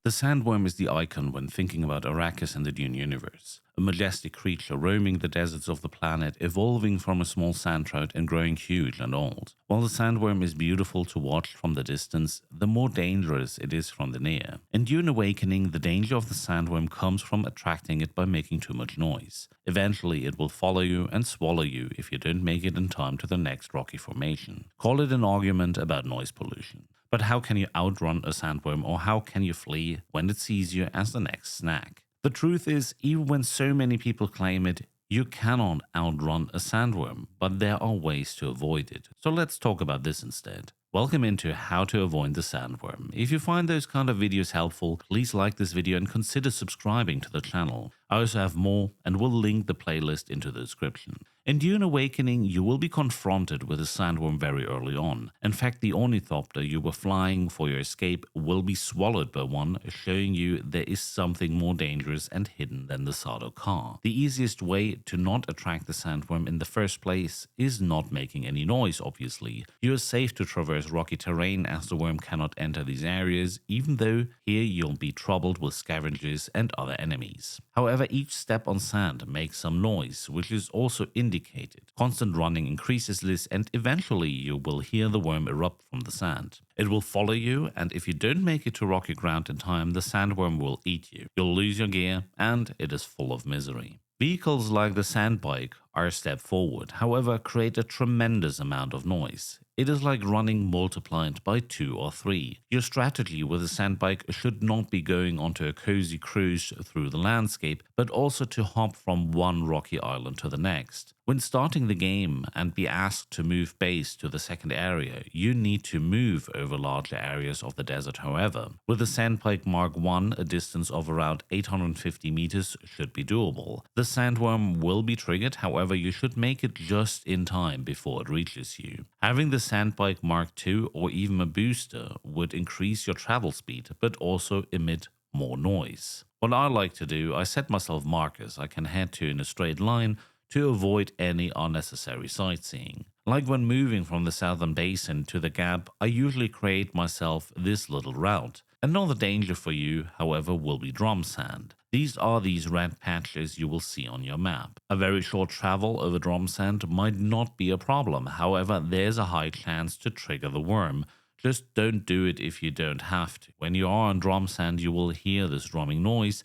The sandworm is the icon when thinking about Arrakis and the Dune universe. A majestic creature roaming the deserts of the planet, evolving from a small sand trout and growing huge and old. While the sandworm is beautiful to watch from the distance, the more dangerous it is from the near. In Dune Awakening, the danger of the sandworm comes from attracting it by making too much noise. Eventually, it will follow you and swallow you if you don't make it in time to the next rocky formation. Call it an argument about noise pollution. But how can you outrun a sandworm, or how can you flee when it sees you as the next snack? The truth is, even when so many people claim it, you cannot outrun a sandworm, but there are ways to avoid it. So let's talk about this instead. Welcome into how to avoid the sandworm. If you find those kind of videos helpful, please like this video and consider subscribing to the channel. I also have more and will link the playlist into the description. In Dune Awakening, you will be confronted with a sandworm very early on. In fact, the ornithopter you were flying for your escape will be swallowed by one, showing you there is something more dangerous and hidden than the Sado car. The easiest way to not attract the sandworm in the first place is not making any noise, obviously. You are safe to traverse rocky terrain as the worm cannot enter these areas, even though here you'll be troubled with scavengers and other enemies. However, each step on sand makes some noise, which is also indicated. Constant running increases this, and eventually you will hear the worm erupt from the sand. It will follow you, and if you don't make it to rocky ground in time, the sandworm will eat you. You'll lose your gear, and it is full of misery. Vehicles like the sand bike are a step forward, however, create a tremendous amount of noise. It is like running multiplied by 2 or 3. Your strategy with a sand bike should not be going onto a cozy cruise through the landscape, but also to hop from one rocky island to the next. When starting the game and be asked to move base to the second area, you need to move over larger areas of the desert. However, with the Sandpike Mark I, a distance of around 850 meters should be doable. The sandworm will be triggered, however, you should make it just in time before it reaches you. Having the Sandbike Mark II or even a booster would increase your travel speed, but also emit more noise. What I like to do, I set myself markers I can head to in a straight line to avoid any unnecessary sightseeing. Like when moving from the southern basin to the Gap, I usually create myself this little route. Another danger for you, however, will be drum sand. These are these red patches you will see on your map. A very short travel over drum sand might not be a problem, however, there's a high chance to trigger the worm. Just don't do it if you don't have to. When you are on drum sand, you will hear this drumming noise.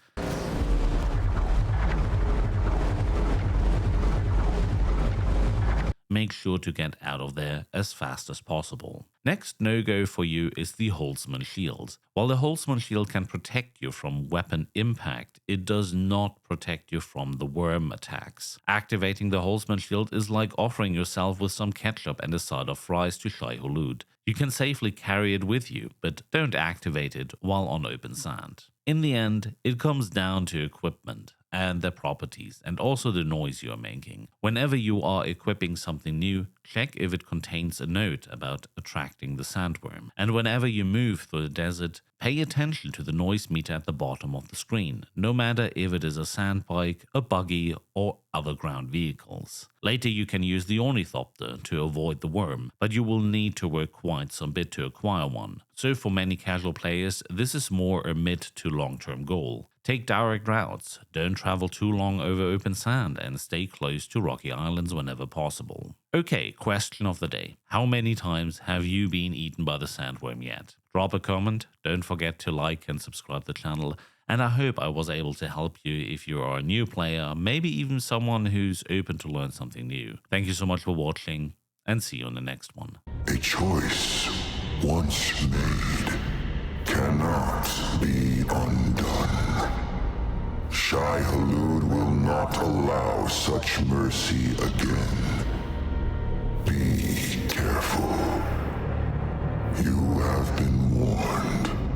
Make sure to get out of there as fast as possible. Next no-go for you is the Holtzman Shield. While the Holtzman Shield can protect you from weapon impact, it does not protect you from the worm attacks. Activating the Holtzman Shield is like offering yourself with some ketchup and a side of fries to Shai Hulud. You can safely carry it with you, but don't activate it while on open sand. In the end, it comes down to equipment and their properties, and also the noise you are making. Whenever you are equipping something new, check if it contains a note about attracting the sandworm. And whenever you move through the desert, pay attention to the noise meter at the bottom of the screen, no matter if it is a sand bike, a buggy, or other ground vehicles. Later you can use the ornithopter to avoid the worm, but you will need to work quite some bit to acquire one. So for many casual players, this is more a mid to long-term goal. Take direct routes, don't travel too long over open sand, and stay close to rocky islands whenever possible. Okay, question of the day. How many times have you been eaten by the sandworm yet? Drop a comment, don't forget to like and subscribe to the channel, and I hope I was able to help you if you are a new player, maybe even someone who's open to learn something new. Thank you so much for watching, and see you on the next one. A choice once made cannot be undone. Shai Hulud will not allow such mercy again. Be careful. You have been warned.